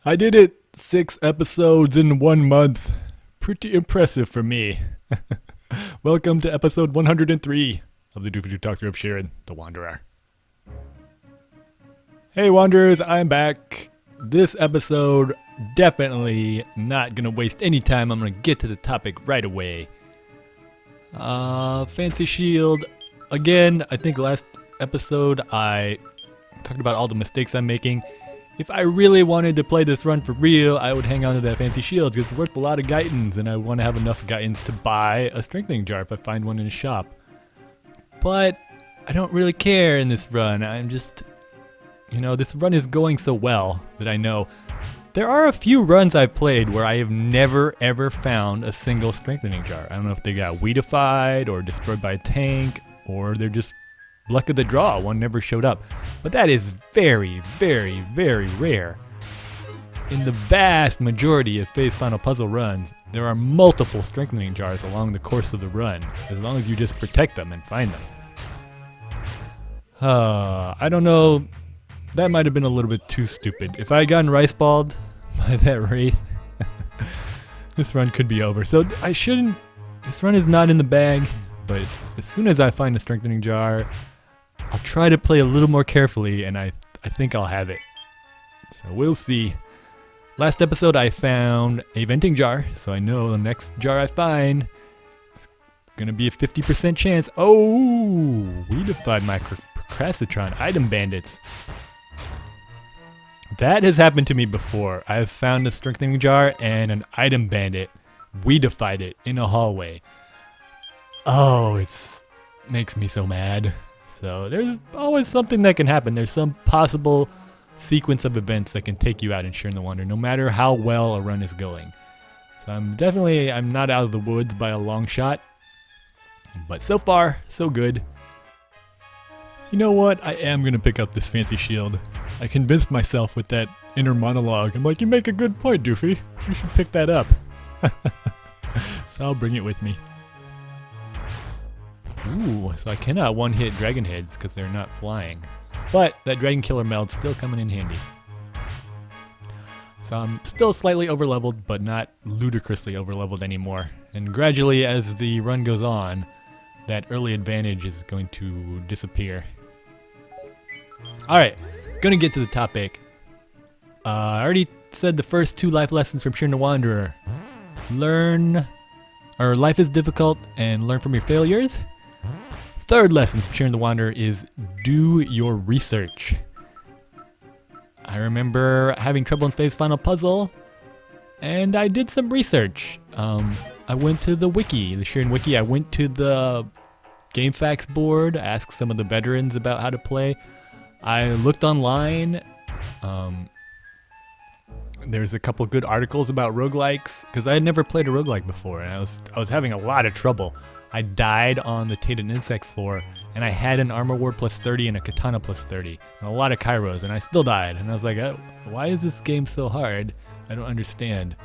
I did it 6 episodes in 1 month. Pretty impressive for me. Welcome to episode 103 of the Doofy Talk Through of Shiren, the Wanderer. Hey Wanderers, I'm back. This episode, definitely not gonna waste any time. I'm gonna get to the topic right away. Fancy Shield. Again, I think last episode I talked about all the mistakes I'm making. If I really wanted to play this run for real, I would hang on to that Fancy Shield because it's worth a lot of Gaitins, and I want to have enough Gaitins to buy a Strengthening Jar if I find one in a shop. But I don't really care in this run. I'm just, this run is going so well that I know. There are a few runs I've played where I have never ever found a single Strengthening Jar. I don't know if they got weedified or destroyed by a tank, or they're just luck of the draw, one never showed up. But that is very, very, very rare. In the vast majority of Phase Final Puzzle runs, there are multiple Strengthening Jars along the course of the run, as long as you just protect them and find them. I don't know, that might have been a little bit too stupid. If I had gotten rice balled by that Wraith, this run could be over. So this run is not in the bag, but as soon as I find a Strengthening Jar, I'll try to play a little more carefully, and I think I'll have it. So we'll see. Last episode I found a Venting Jar, so I know the next jar I find is going to be a 50% chance. Oh, we defied my Procrastitron item bandits. That has happened to me before. I've found a Strengthening Jar and an item bandit. We defied it in a hallway. Oh, it makes me so mad. So there's always something that can happen. There's some possible sequence of events that can take you out in Shiren the Wanderer, no matter how well a run is going. So I'm not out of the woods by a long shot. But so far, so good. You know what? I am going to pick up this Fancy Shield. I convinced myself with that inner monologue. I'm like, you make a good point, Doofy. You should pick that up. So I'll bring it with me. Ooh, so I cannot one-hit Dragon Heads because they're not flying. But that Dragon Killer Meld's still coming in handy. So I'm still slightly overleveled, but not ludicrously overleveled anymore. And gradually, as the run goes on, that early advantage is going to disappear. Alright, gonna get to the topic. I already said the first 2 life lessons from Shiren the Wanderer. Life is difficult and learn from your failures. Third lesson from Shiren the Wanderer is do your research. I remember having trouble in Phase Final Puzzle, and I did some research. I went to the wiki, the Shiren wiki. I went to the GameFAQs board, asked some of the veterans about how to play. I looked online. There's a couple good articles about roguelikes, because I had never played a roguelike before, and I was having a lot of trouble. I died on the Tainted Insect floor, and I had an Armor Ward plus 30 and a Katana plus 30, and a lot of Kairos, and I still died. And I was like, why is this game so hard? I don't understand.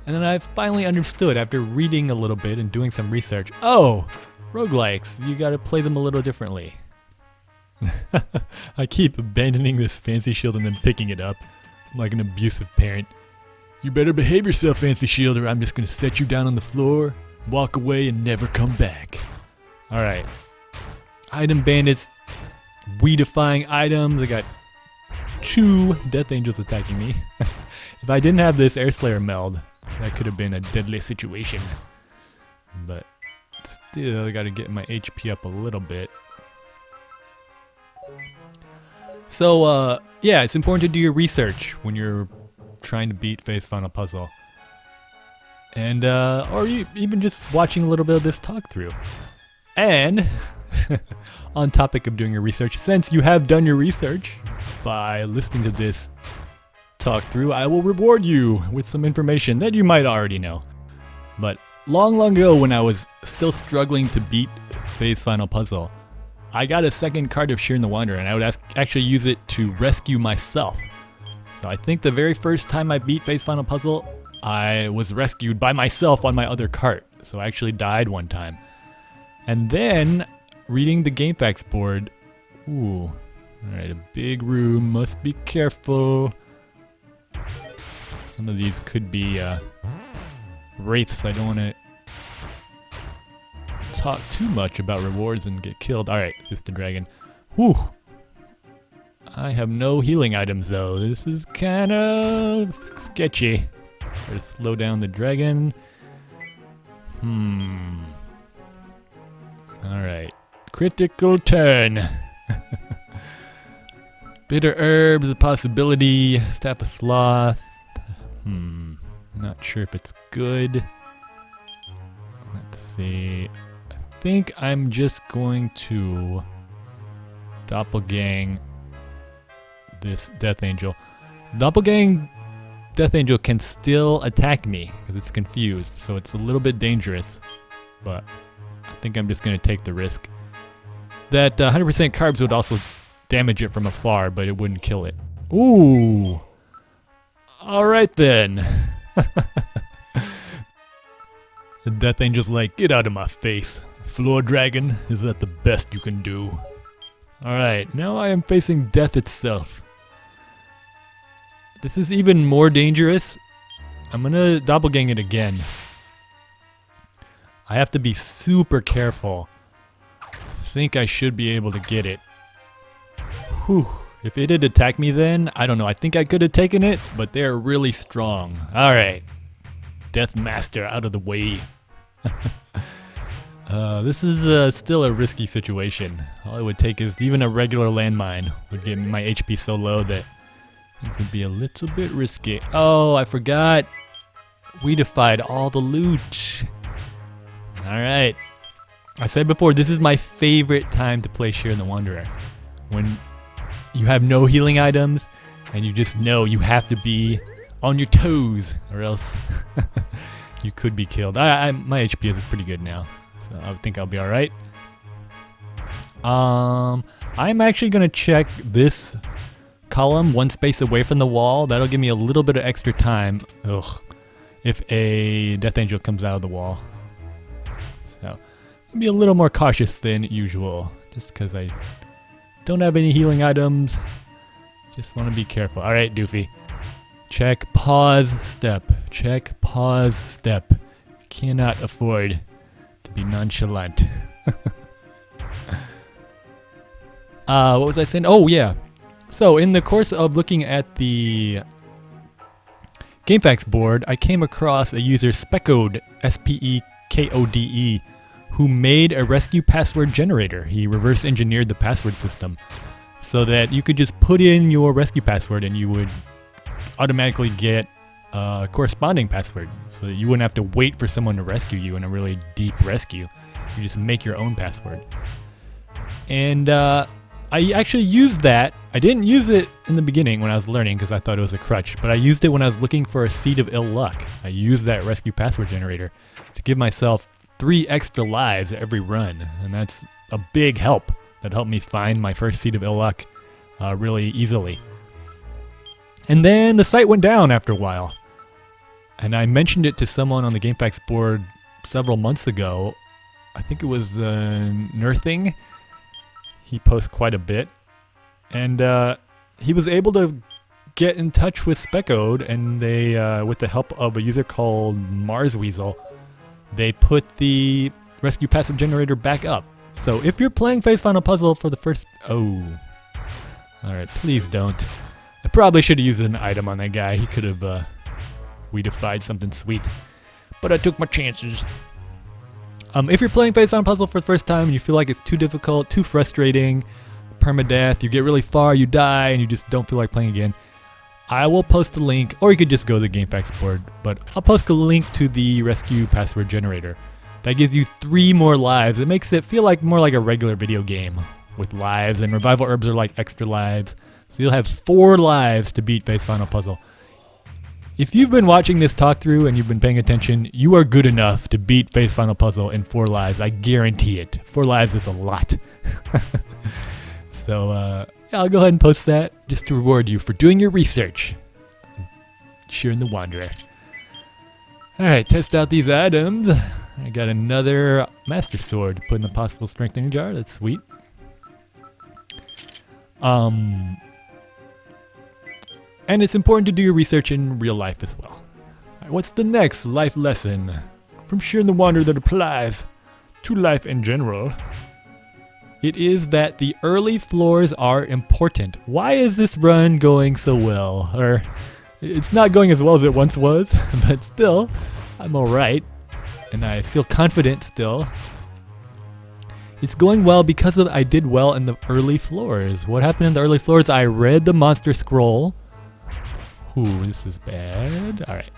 And then I finally understood after reading a little bit and doing some research. Oh, roguelikes, you gotta play them a little differently. I keep abandoning this Fancy Shield and then picking it up. I'm like an abusive parent. You better behave yourself, Fancy Shield, or I'm just gonna set you down on the floor, walk away, and never come back. Alright. Item bandits. Weedifying items. I got 2 Death Angels attacking me. If I didn't have this Air Slayer meld, that could have been a deadly situation. But still, I gotta get my HP up a little bit. So, yeah, it's important to do your research when you're trying to beat Phase Final Puzzle. And, or even just watching a little bit of this talk through. And, on topic of doing your research, since you have done your research by listening to this talk through, I will reward you with some information that you might already know. But long ago, when I was still struggling to beat Phase Final Puzzle, I got a second card of Shiren the Wanderer, and I would actually use it to rescue myself. So I think the very first time I beat Phase Final Puzzle, I was rescued by myself on my other cart. So I actually died one time. And then, reading the GameFAQs board, ooh, alright, a big room, must be careful. Some of these could be wraiths. I don't want to talk too much about rewards and get killed. Alright, it's just a dragon. Whew. I have no healing items though. This is kind of sketchy. Try to slow down the dragon. Alright. Critical turn. Bitter herbs, a possibility. Staff of sloth. Not sure if it's good. Let's see. I think I'm just going to doppelgang this Death Angel. Doppelgang Death Angel can still attack me because it's confused, so it's a little bit dangerous. But I think I'm just going to take the risk. That 100% carbs would also damage it from afar, but it wouldn't kill it. Ooh! Alright then. The Death Angel's like, get out of my face. Floor Dragon, is that the best you can do? Alright, now I am facing death itself. This is even more dangerous. I'm gonna doppelgang it again. I have to be super careful. I think I should be able to get it. Whew. If it had attacked me then, I don't know. I think I could have taken it, but they're really strong. Alright. Death Master out of the way. This is still a risky situation. All it would take is even a regular landmine would get my HP so low that things would be a little bit risky. Oh, I forgot. We defied all the loot. Alright. I said before, this is my favorite time to play Shiren the Wanderer. When you have no healing items and you just know you have to be on your toes or else you could be killed. My HP is pretty good now, so I think I'll be alright. I'm actually going to check this column one space away from the wall. That'll give me a little bit of extra time. Ugh. If a Death Angel comes out of the wall. So, I'll be a little more cautious than usual, just because I don't have any healing items. Just want to be careful. Alright, Doofy. Check, pause, step. Check, pause, step. Cannot afford to be nonchalant. What was I saying? Oh, yeah. So, in the course of looking at the GameFAQs board, I came across a user, Specode, S-P-E-K-O-D-E, who made a rescue password generator. He reverse engineered the password system so that you could just put in your rescue password and you would automatically get a corresponding password so that you wouldn't have to wait for someone to rescue you in a really deep rescue. You just make your own password. And I actually used that. I didn't use it in the beginning when I was learning because I thought it was a crutch, but I used it when I was looking for a seed of ill luck. I used that rescue password generator to give myself 3 extra lives every run, and that's a big help. That helped me find my first seed of ill luck really easily. And then the site went down after a while, and I mentioned it to someone on the GameFAQs board several months ago. I think it was Nerthing. He posts quite a bit, and he was able to get in touch with Specode, and they, with the help of a user called Marsweasel, they put the rescue password generator back up. So if you're playing Phase Final Puzzle for the first... Oh. Alright, please don't. I probably should have used an item on that guy. He could have we-defied something sweet. But I took my chances. If you're playing Phase Final Puzzle for the first time and you feel like it's too difficult, too frustrating, permadeath, you get really far, you die, and you just don't feel like playing again, I will post a link, or you could just go to the GameFAQs board, but I'll post a link to the rescue password generator. That gives you 3 more lives. It makes it feel like more like a regular video game with lives, and revival herbs are like extra lives. So you'll have 4 lives to beat Phase Final Puzzle. If you've been watching this talk through and you've been paying attention, you are good enough to beat Phase Final Puzzle in 4 lives. I guarantee it. 4 lives is a lot. So, yeah, I'll go ahead and post that just to reward you for doing your research. Shiren the Wanderer. Alright, test out these items. I got another Master Sword to put in a possible strengthening jar. That's sweet. And it's important to do your research in real life as well. Alright, what's the next life lesson from Shiren the Wanderer that applies to life in general? It is that the early floors are important. Why is this run going so well? Or, it's not going as well as it once was, but still, I'm alright. And I feel confident still. It's going well because I did well in the early floors. What happened in the early floors? I read the monster scroll. Ooh, this is bad. Alright.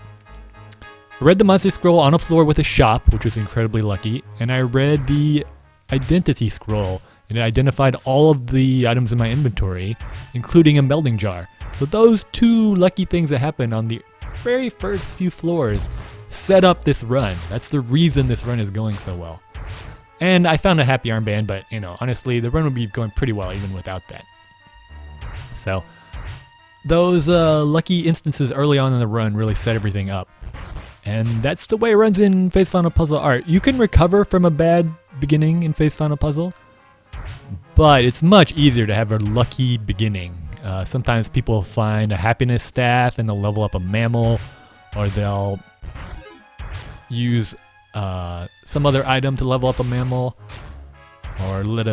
I read the monster scroll on a floor with a shop, which was incredibly lucky. And I read the identity scroll. And it identified all of the items in my inventory, including a melding jar. So those two lucky things that happened on the very first few floors set up this run. That's the reason this run is going so well. And I found a happy armband, but honestly, the run would be going pretty well even without that. So those lucky instances early on in the run really set everything up. And that's the way it runs in Phase Final Puzzle art. You can recover from a bad beginning in Phase Final Puzzle, but it's much easier to have a lucky beginning. Sometimes people find a happiness staff and they'll level up a mammal, or they'll use some other item to level up a mammal, or let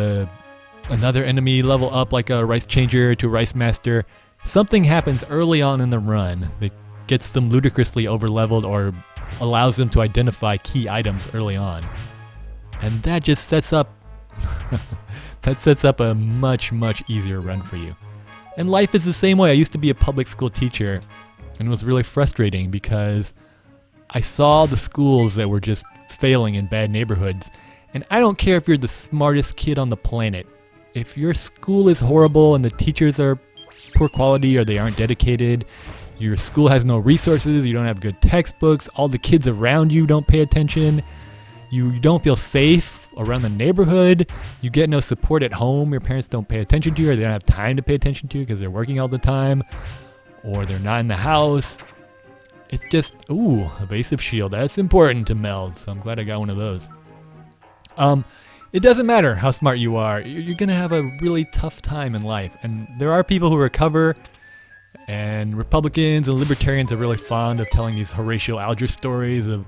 another enemy level up like a rice changer to a rice master. Something happens early on in the run that gets them ludicrously overleveled or allows them to identify key items early on. And that just sets up a much, much easier run for you. And life is the same way. I used to be a public school teacher, and it was really frustrating because I saw the schools that were just failing in bad neighborhoods. And I don't care if you're the smartest kid on the planet. If your school is horrible and the teachers are poor quality or they aren't dedicated, your school has no resources, you don't have good textbooks, all the kids around you don't pay attention, you don't feel safe around the neighborhood, you get no support at home, your parents don't pay attention to you, or they don't have time to pay attention to you because they're working all the time, or they're not in the house. It's just, ooh, evasive shield. That's important to meld, so I'm glad I got one of those. It doesn't matter how smart you are. You're going to have a really tough time in life. And there are people who recover, and Republicans and Libertarians are really fond of telling these Horatio Alger stories of,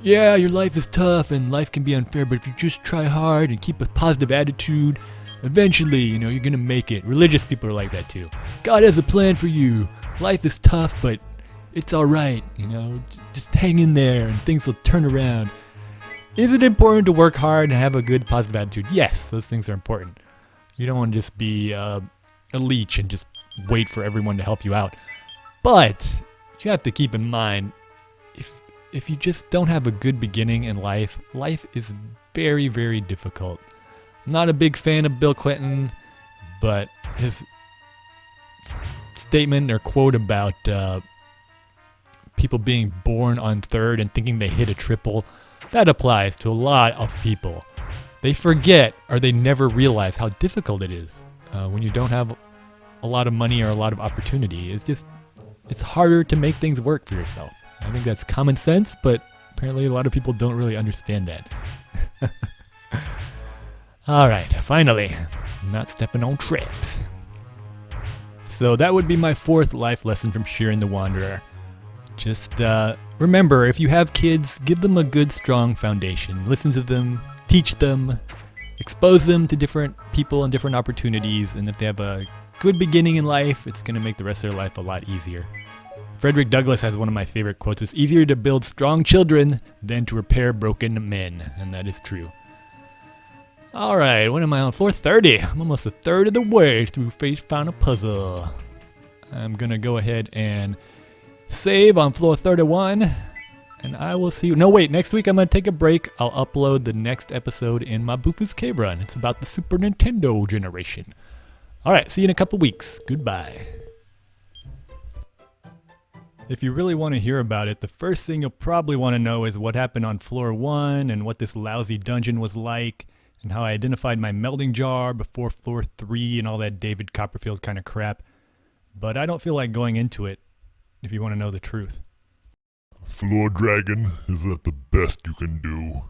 yeah, your life is tough and life can be unfair, but if you just try hard and keep a positive attitude, eventually, you're going to make it. Religious people are like that too. God has a plan for you. Life is tough, but it's alright, just hang in there and things will turn around. Is it important to work hard and have a good positive attitude? Yes, those things are important. You don't want to just be a leech and just wait for everyone to help you out. But you have to keep in mind, if you just don't have a good beginning in life, life is very, very difficult. I'm not a big fan of Bill Clinton, but his statement or quote about people being born on third and thinking they hit a triple, that applies to a lot of people. They forget or they never realize how difficult it is when you don't have a lot of money or a lot of opportunity. It's harder to make things work for yourself. I think that's common sense, but apparently a lot of people don't really understand that. Alright, finally, I'm not stepping on traps. So that would be my fourth life lesson from Shiren the Wanderer. Just remember, if you have kids, give them a good, strong foundation. Listen to them, teach them, expose them to different people and different opportunities, and if they have a good beginning in life, it's going to make the rest of their life a lot easier. Frederick Douglass has one of my favorite quotes. It's easier to build strong children than to repair broken men, and that is true. Alright, what am I on? Floor 30. I'm almost a third of the way through Phase Final Puzzle. I'm going to go ahead and save on floor 31, and I will see you. No, wait, next week I'm going to take a break. I'll upload the next episode in my Bufu's Cave Run. It's about the Super Nintendo generation. Alright, see you in a couple weeks. Goodbye. If you really want to hear about it, the first thing you'll probably want to know is what happened on floor 1 and what this lousy dungeon was like, and how I identified my melding jar before floor 3 and all that David Copperfield kind of crap. But I don't feel like going into it, if you want to know the truth. Floor Dragon, is that the best you can do?